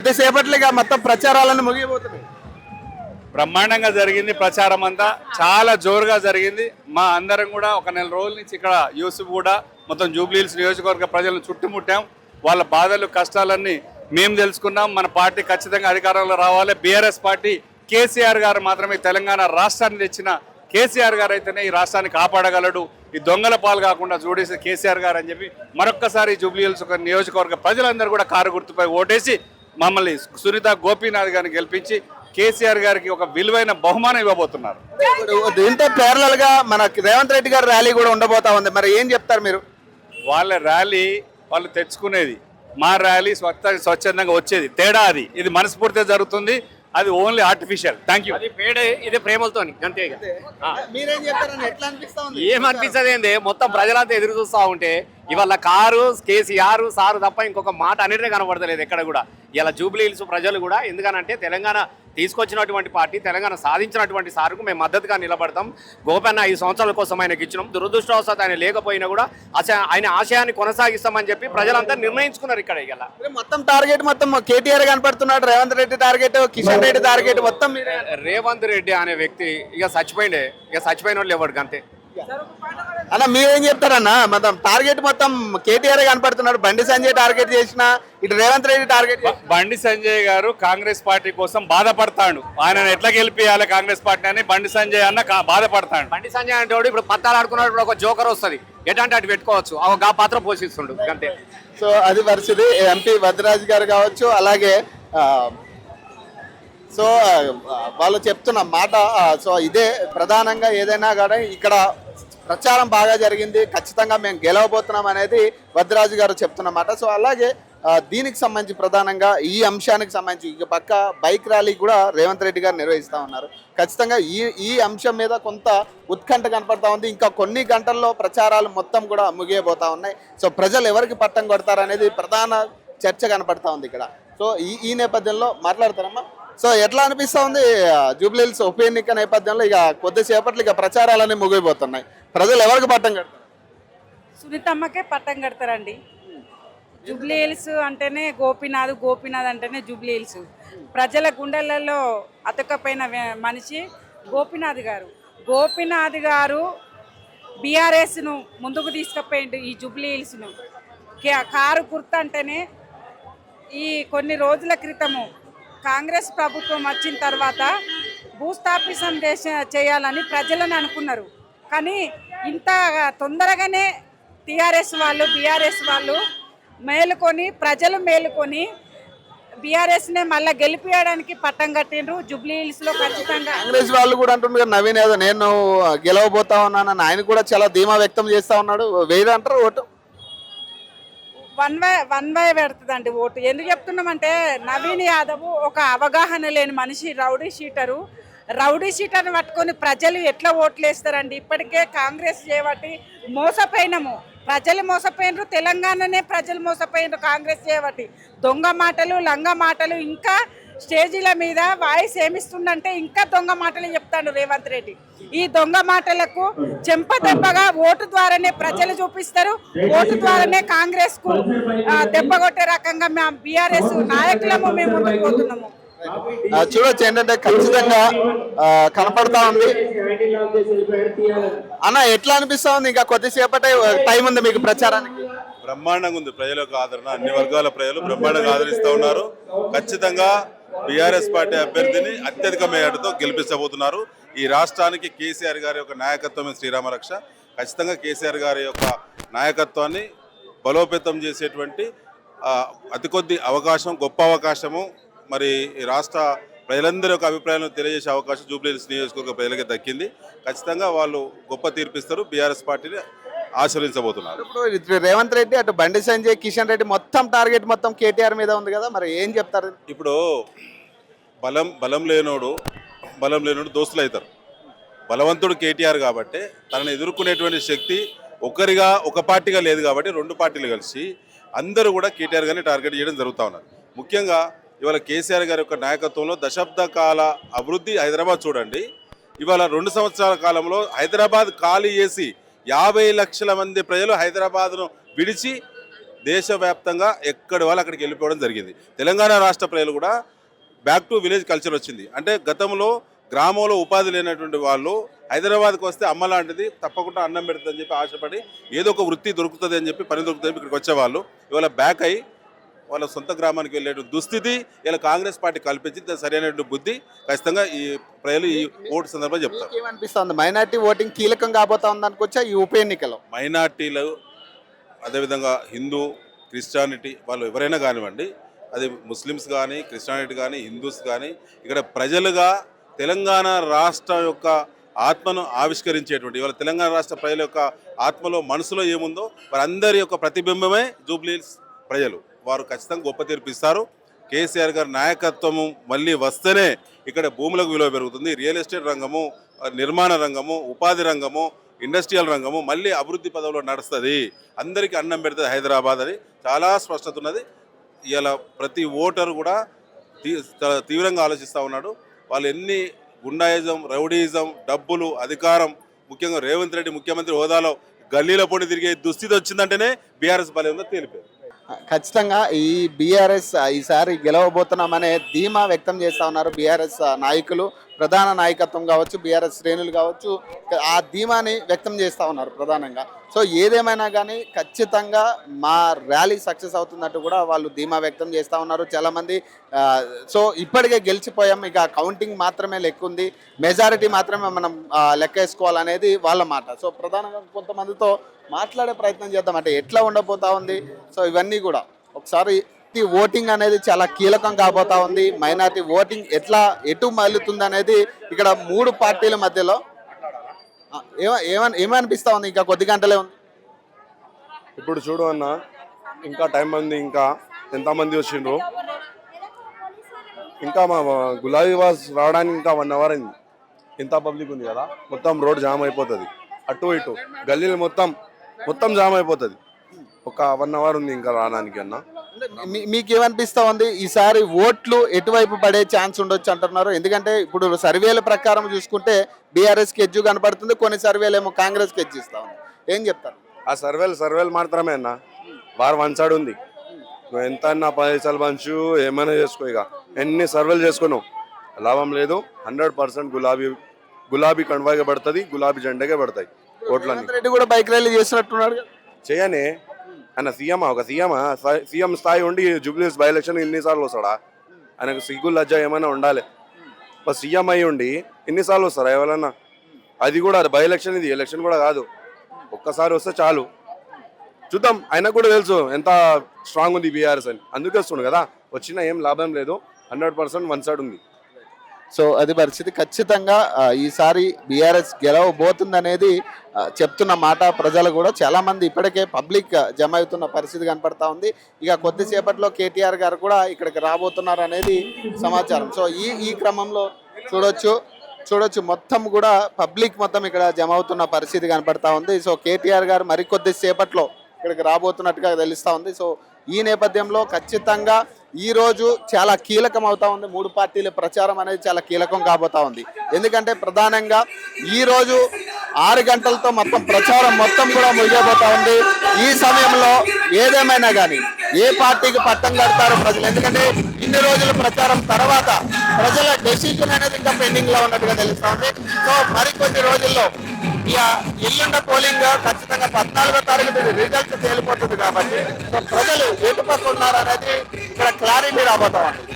కొద్దిసేపట్లుగా మొత్తం ప్రచారాలను ముగియబోతున్నాయి. బ్రహ్మాండంగా జరిగింది. ప్రచారం అంతా చాలా జోరుగా జరిగింది. మా అందరం కూడా ఒక నెల రోజుల నుంచి ఇక్కడ యూసుఫ్ కూడా మొత్తం జూబ్లీహిల్స్ నియోజకవర్గ ప్రజలను చుట్టుముట్టాం. వాళ్ళ బాధలు కష్టాలన్నీ మేము తెలుసుకున్నాం. మన పార్టీ ఖచ్చితంగా అధికారంలో రావాలి. బీఆర్ఎస్ పార్టీ కేసీఆర్ గారు మాత్రమే తెలంగాణ రాష్ట్రాన్ని తెచ్చిన కేసీఆర్ గారు అయితేనే ఈ రాష్ట్రాన్ని కాపాడగలడు, ఈ దొంగల పాలు కాకుండా చూడేసి కేసీఆర్ గారు అని చెప్పి మరొక్కసారి జూబ్లీహిల్స్ నియోజకవర్గ ప్రజలందరూ కూడా కారు గుర్తుపై ఓటేసి మమ్మల్ని సునీత గోపీనాథ్ గారిని గెలిపించి కేసీఆర్ గారికి ఒక విలువైన బహుమానం ఇవ్వబోతున్నారు. దీంతో ప్యారలల్ గా మన రేవంత్ రెడ్డి గారి ర్యాలీ కూడా ఉండబోతా ఉంది. మరి ఏం చెప్తారు మీరు? వాళ్ళ ర్యాలీ వాళ్ళు తెచ్చుకునేది, మా ర్యాలీ స్వచ్ఛందంగా వచ్చేది. తేడా అది. ఇది మనస్ఫూర్తిగా జరుగుతుంది, అది ఓన్లీ ఆర్టిఫిషియల్. Thank you. అది పేడే, ఇది ప్రేమలతో అంతే. మీరేం చెప్తారని ఎట్లా అనిపిస్తుంది? ఏమనిపిస్తుంది ఏంది, మొత్తం ప్రజలంతా ఎదురు చూస్తూ ఉంటే ఇవాళ కారు కేసీఆర్ సారు తప్ప ఇంకొక మాట అనేది కనబడతలేదు ఎక్కడ కూడా. ఇలా జూబ్లీహిల్స్ ప్రజలు కూడా ఎందుకనంటే తెలంగాణ తీసుకొచ్చినటువంటి పార్టీ, తెలంగాణ సాధించినటువంటి సారుకు మేము మద్దతుగా నిలబడతాం. గోపన్న 5 సంవత్సరాల కోసం ఆయనకి ఇచ్చినాం. దురదృష్టవశాత్తు ఆయన లేకపోయినా కూడా ఆయన ఆశయాన్ని కొనసాగిస్తామని చెప్పి ప్రజలంతా నిర్ణయించుకున్నారు. ఇక్కడ ఇలా మొత్తం టార్గెట్ మొత్తం కేటీఆర్ కనపడుతున్నాడు, రేవంత్ రెడ్డి టార్గెట్, కిషన్ రెడ్డి టార్గెట్ మొత్తం రేవంత్ రెడ్డి అనే వ్యక్తి ఇక చచ్చిపోయిండే, ఇక చచ్చిపోయిన వాళ్ళు ఎవరికి అంతే. అన్న మీరేం చెప్తారన్న? మొత్తం టార్గెట్ మొత్తం కేటీఆర్ కనపడుతున్నాడు, బండి సంజయ్ టార్గెట్ చేసిన, ఇటు రేవంత్ రెడ్డి టార్గెట్. బండి సంజయ్ గారు కాంగ్రెస్ పార్టీ కోసం బాధపడతాడు. ఆయన ఎట్లా గెలిపియాలి కాంగ్రెస్ పార్టీ అని బండి సంజయ్ అన్న బాధపడతాడు. బండి సంజయ్ అంటే ఇప్పుడు పత్తాలు ఆడుకున్నప్పుడు ఒక జోకర్ వస్తుంది, ఎట్లాంటి అటు పెట్టుకోవచ్చు, ఆ పాత్ర పోషిస్తుండు అంతే. సో అది పరిస్థితి. ఎంపీ వద్రాజ్ గారు కావచ్చు, అలాగే సో వాళ్ళు చెప్తున్న మాట. సో ఇదే ప్రధానంగా ఏదైనా కానీ ఇక్కడ ప్రచారం బాగా జరిగింది, ఖచ్చితంగా మేము గెలవబోతున్నాం అనేది వద్రాజు గారు చెప్తున్నమాట. సో అలాగే దీనికి సంబంధించి ప్రధానంగా ఈ అంశానికి సంబంధించి ఇక పక్క బైక్ ర్యాలీ కూడా రేవంత్ రెడ్డి గారు నిర్వహిస్తూ ఉన్నారు. ఖచ్చితంగా ఈ అంశం మీద కొంత ఉత్కంఠ కనపడతా ఉంది. ఇంకా కొన్ని గంటల్లో ప్రచారాలు మొత్తం కూడా ముగియబోతా ఉన్నాయి. సో ప్రజలు ఎవరికి పట్టం కొడతారనేది ప్రధాన చర్చ కనపడతా ఉంది ఇక్కడ. సో ఈ నేపథ్యంలో మాట్లాడతారమ్మా. సో ఎట్లా అనిపిస్తూ ఉంది జూబ్లీహిల్స్ ఉప ఎన్నిక నేపథ్యంలో? ఇక కొద్దిసేపట్లో ఇక ప్రచారాలన్నీ ముగిపోతున్నాయి. ప్రజలు ఎవరికి పట్టం కడతారు? సునీతమ్మకే పట్టం కడతారండి. జూబ్లీహిల్స్ అంటేనే గోపీనాథ్, గోపీనాథ్ అంటేనే జూబ్లీహిల్స్. ప్రజల గుండెలలో అతకపోయిన మనిషి గోపీనాథ్ గారు. గోపీనాథ్ గారు బీఆర్ఎస్ను ముందుకు తీసుకుపోయిండు. ఈ జూబ్లీహిల్స్ను కారు గుర్తు అంటేనే ఈ కొన్ని రోజుల క్రితము కాంగ్రెస్ ప్రభుత్వం వచ్చిన తర్వాత భూస్థాపితం చేయాలని ప్రజలను అనుకున్నారు. కానీ ఇంత తొందరగానే టీఆర్ఎస్ వాళ్ళు, బీఆర్ఎస్ వాళ్ళు మేలుకొని, ప్రజలు మేలుకొని బీఆర్ఎస్నే మళ్ళీ గెలిపించడానికి పట్టం కట్టిండ్రు. జూబ్లీహిల్స్లో ఖచ్చితంగా కాంగ్రెస్ వాళ్ళు కూడా అంటున్నారు, నవీన్ యాదవ్ నేను గెలవబోతా ఉన్నానని ఆయన కూడా చాలా ధీమా వ్యక్తం చేస్తా ఉన్నాడు. వేరే అంటారు ఓటు వన్ వే పెడుతుందండి ఓటు. ఎందుకు చెప్తున్నామంటే నవీన్ యాదవ్ ఒక అవగాహన లేని మనిషి, రౌడీ షీటర్ని పట్టుకొని ప్రజలు ఎట్లా ఓట్లు వేస్తారండి? ఇప్పటికే కాంగ్రెస్ చేయబట్టి మోసపోయినాము, ప్రజలు మోసపోయినరు, తెలంగాణనే ప్రజలు మోసపోయినరు కాంగ్రెస్ చేయబట్టి. దొంగ మాటలు, లంగ మాటలు, ఇంకా స్టేజీల మీద వాయిస్ ఏమిస్తుందంటే ఇంకా దొంగ మాటలు చెప్తాడు రేవంత్ రెడ్డి. ఈ దొంగ మాటలకు చెంపదెబ్బగా ఓటు ద్వారానే ప్రజలు చూపిస్తారు. ఓటు ద్వారానే కాంగ్రెస్ కు దెబ్బ కొట్టే రకంగా మేము బీఆర్ఎస్ నాయకులము మేము ముందుకు పోతున్నాము. చూడొచ్చు ఏంటంటే ఖచ్చితంగా కనపడతా ఉంది. అన్న ఎట్లా అనిపిస్తా ఉంది? ఇంకా కొద్దిసేపటి టైం ఉంది మీకు ప్రచారానికి. బ్రహ్మాండంగా ఉంది. ప్రజల యొక్క ఆదరణ, అన్ని వర్గాల ప్రజలు బ్రహ్మాండంగా ఆదరిస్తూ ఉన్నారు. ఖచ్చితంగా బీఆర్ఎస్ పార్టీ అభ్యర్థిని అత్యధిక మేరతో గెలిపించబోతున్నారు. ఈ రాష్ట్రానికి కేసీఆర్ గారి యొక్క నాయకత్వమే శ్రీరామరక్ష. ఖచ్చితంగా కేసీఆర్ గారి యొక్క నాయకత్వాన్ని బలోపేతం చేసేటువంటి అతి కొద్ది అవకాశం, గొప్ప అవకాశము మరి ఈ రాష్ట్ర ప్రజలందరి యొక్క అభిప్రాయాలను తెలియజేసే అవకాశం జూబ్లీహిల్స్ నియోజకవర్గ ప్రజలకే దక్కింది. ఖచ్చితంగా వాళ్ళు గొప్ప తీర్పిస్తారు, బీఆర్ఎస్ పార్టీని ఆశీర్వదించబోతున్నారు. ఇప్పుడు ఇటు రేవంత్ రెడ్డి, అటు బండి సంజయ్, కిషన్ రెడ్డి మొత్తం టార్గెట్ మొత్తం కేటీఆర్ మీద ఉంది కదా, మరి ఏం చెప్తారు? ఇప్పుడు బలం లేనోడు దోస్తులు అవుతారు. బలవంతుడు కేటీఆర్ కాబట్టి తనను ఎదుర్కొనేటువంటి శక్తి ఒక పార్టీగా లేదు కాబట్టి 2 పార్టీలు కలిసి అందరూ కూడా కేటీఆర్ గారిని టార్గెట్ చేయడం జరుగుతూ ఉన్నారు. ముఖ్యంగా ఇవాళ కేసీఆర్ గారి యొక్క నాయకత్వంలో దశాబ్ద కాల అభివృద్ధి హైదరాబాద్ చూడండి. ఇవాళ 2 సంవత్సరాల కాలంలో హైదరాబాద్ ఖాళీ చేసి 50 లక్షల మంది ప్రజలు హైదరాబాద్ను విడిచి దేశవ్యాప్తంగా ఎక్కడి వాళ్ళు అక్కడికి వెళ్ళిపోవడం జరిగింది. తెలంగాణ రాష్ట్ర ప్రజలు కూడా బ్యాక్ టు విలేజ్ కల్చర్ వచ్చింది. అంటే గతంలో గ్రామంలో ఉపాధి లేనటువంటి వాళ్ళు హైదరాబాద్కి వస్తే అమ్మ లాంటిది తప్పకుండా అన్నం పెడుతుందని చెప్పి ఆశపడి ఏదో ఒక వృత్తి దొరుకుతుంది అని చెప్పి పని దొరుకుతుంది ఇక్కడికి వచ్చేవాళ్ళు ఇవాళ బ్యాక్ అయ్యి వాళ్ళ సొంత గ్రామానికి వెళ్ళే దుస్థితి ఇలా కాంగ్రెస్ పార్టీ కల్పించింది. సరైనటువంటి బుద్ధి ఖచ్చితంగా ఈ ప్రజలు ఈ ఓటు సందర్భంగా చెప్తారు. ఏమనిపిస్తుంది మైనార్టీ ఓటింగ్ కీలకం కాబోతా ఉంది అనుకోవచ్చా ఈ ఉప ఎన్నికలో? మైనార్టీలు అదేవిధంగా హిందూ క్రిస్టియానిటీ వాళ్ళు ఎవరైనా కానివ్వండి, అది ముస్లిమ్స్ కానీ క్రిస్టియానిటీ కానీ హిందూస్ కానీ ఇక్కడ ప్రజలుగా తెలంగాణ రాష్ట్రం యొక్క ఆత్మను ఆవిష్కరించేటువంటి ఇవాళ తెలంగాణ రాష్ట్ర ప్రజల యొక్క ఆత్మలో మనసులో ఏముందో వారందరి యొక్క ప్రతిబింబమే జూబ్లీహిల్స్ ప్రజలు. వారు ఖచ్చితంగా గొప్ప తీర్పు ఇస్తారు. కేసీఆర్ గారి నాయకత్వము మళ్ళీ వస్తేనే ఇక్కడ భూములకు విలువ పెరుగుతుంది. రియల్ ఎస్టేట్ రంగము, నిర్మాణ రంగము, ఉపాధి రంగము, ఇండస్ట్రియల్ రంగము మళ్ళీ అభివృద్ధి పదంలో నడుస్తుంది. అందరికీ అన్నం పెడుతుంది హైదరాబాద్ అని చాలా స్పష్టత ఉన్నది. ఇలా ప్రతి ఓటరు కూడా తీవ్రంగా ఆలోచిస్తూ ఉన్నాడు. వాళ్ళు ఎన్ని గుండాయిజం, రౌడీయిజం, డబ్బులు, అధికారం, ముఖ్యంగా రేవంత్ రెడ్డి ముఖ్యమంత్రి హోదాలో గల్లీల పొడి తిరిగే దుస్థితి వచ్చిందంటేనే బీఆర్ఎస్ బలం ఉందో తెలిపారు. ఖచ్చితంగా ఈ బీఆర్ఎస్ ఈసారి గెలవబోతున్నామనే ధీమా వ్యక్తం చేస్తూ ఉన్నారు బీఆర్ఎస్ నాయకులు, ప్రధాన నాయకత్వం కావచ్చు, బీఆర్ఎస్ శ్రేణులు కావచ్చు, ఆ ధీమాని వ్యక్తం చేస్తూ ఉన్నారు ప్రధానంగా. సో ఏదేమైనా కానీ ఖచ్చితంగా మా ర్యాలీ సక్సెస్ అవుతున్నట్టు కూడా వాళ్ళు ధీమా వ్యక్తం చేస్తూ ఉన్నారు చాలామంది. సో ఇప్పటికే గెలిచిపోయాం, ఇక కౌంటింగ్ మాత్రమే లెక్క ఉంది, మెజారిటీ మాత్రమే మనం లెక్కేసుకోవాలనేది వాళ్ళ మాట. సో ప్రధానంగా కొంతమందితో మాట్లాడే ప్రయత్నం చేద్దాం, అంటే ఎట్లా ఉండబోతా ఉంది. సో ఇవన్నీ కూడా ఒకసారి ఓటింగ్ అనేది చాలా కీలకం కాబోతా ఉంది. మైనారిటీ ఓటింగ్ ఎటు మల్లుతుంది అనేది ఇక్కడ మూడు పార్టీల మధ్యలో ఏమనిపిస్తా ఉంది? ఇంకా కొద్ది గంటలే ఉంది. ఇప్పుడు చూడు అన్న, ఇంకా టైం ఉంది, ఇంకా ఎంతమంది వచ్చిండ్రు, ఇంకా మా గులాబీ వాస్ రావడానికి ఇంకా 1 అవర్ అయింది. ఇంత పబ్లిక్ ఉంది కదా, మొత్తం రోడ్ జామ్ అయిపోతుంది. అటు ఇటు గల్లీలు మొత్తం జామ్ అయిపోతుంది. ఒక 1 అవర్ ఉంది ఇంకా రావడానికి అన్న. మీకేమనిపిస్తా ఉంది ఈసారి ఓట్లు ఎటువైపు పడే ఛాన్స్ ఉండొచ్చు అంటున్నారు? ఎందుకంటే ఇప్పుడు సర్వేల ప్రకారం చూసుకుంటే బీఆర్ఎస్కి ఎజ్జు కనపడుతుంది, కొన్ని సర్వేలు ఏమో కాంగ్రెస్కి ఎజ్జు ఇస్తా ఉంది. ఏం చెప్తారు? ఆ సర్వేలు మాత్రమే అన్న, వారు 1 సైడ్ ఉంది. నువ్వు ఎంత అన్నా 10 పైసలు పంచు ఏమైనా చేసుకో, ఇక ఎన్ని సర్వేలు చేసుకున్నావు లాభం లేదు. 100% గులాబీ కండువాగా పడుతుంది, గులాబీ జెండాగా పడతాయి ఓట్లన్నీ. రెడ్డి కూడా బైక్ ర్యాలీ చేసినట్టున్నాడు. చేయనే ఆయన సీఎం స్థాయి ఉండి జూబ్లీహిల్స్ బై ఎలక్షన్ ఇన్నిసార్లు వస్తాడా? ఆయనకు సిగ్గు లజ్జ ఏమైనా ఉండాలి. సీఎం అయి ఉండి ఎన్నిసార్లు వస్తారా ఎవరన్నా? అది కూడా బై ఎలక్షన్, ఇది ఎలక్షన్ కూడా కాదు. ఒక్కసారి వస్తే చాలు. చూద్దాం, ఆయనకు కూడా తెలుసు ఎంత స్ట్రాంగ్ ఉంది బీఆర్ఎస్ అని, అందుకే వస్తుండు కదా. వచ్చినా ఏం లాభం లేదు, 100% 1 సైడ్ ఉంది. సో అది పరిస్థితి. ఖచ్చితంగా ఈసారి బీఆర్ఎస్ గెలవబోతుంది అనేది చెప్తున్న మాట. ప్రజలు కూడా చాలా మంది ఇప్పటికే పబ్లిక్ జమ అవుతున్న పరిస్థితి కనపడతా ఉంది. ఇక కొద్దిసేపట్లో కేటీఆర్ గారు కూడా ఇక్కడికి రాబోతున్నారు అనేది సమాచారం. సో ఈ క్రమంలో చూడొచ్చు మొత్తం కూడా పబ్లిక్ మొత్తం ఇక్కడ జమ అవుతున్న పరిస్థితి కనపడతా ఉంది. సో కేటీఆర్ గారు మరికొద్ది సేపట్లో ఇక్కడికి రాబోతున్నట్టుగా తెలుస్తూ ఉంది. సో ఈ నేపథ్యంలో ఖచ్చితంగా ఈరోజు చాలా కీలకం అవుతా ఉంది. 3 పార్టీల ప్రచారం అనేది చాలా కీలకం కాబోతా ఉంది. ఎందుకంటే ప్రధానంగా ఈరోజు 6 గంటలతో మొత్తం ప్రచారం మొత్తం కూడా ముగియబోతా ఉంది. ఈ సమయంలో ఏదేమైనా కానీ ఏ పార్టీకి పట్టం కడతారో ప్రజలు, ఎందుకంటే ఇన్ని రోజుల ప్రచారం తర్వాత ప్రజల డెసిషన్ అనేది ఇంకా పెండింగ్ లో ఉన్నట్టుగా తెలుస్తా ఉంది. సో మరికొద్ది రోజుల్లో ఇక ఎల్లుండ పోలింగ్ ఖచ్చితంగా 14వ తారీఖు రిజల్ట్ తేలిపోతుంది కాబట్టి సో ప్రజలు ఎటు పక్క ఉన్నారనేది ఇక్కడ క్లారిటీ రాబోతా ఉంది.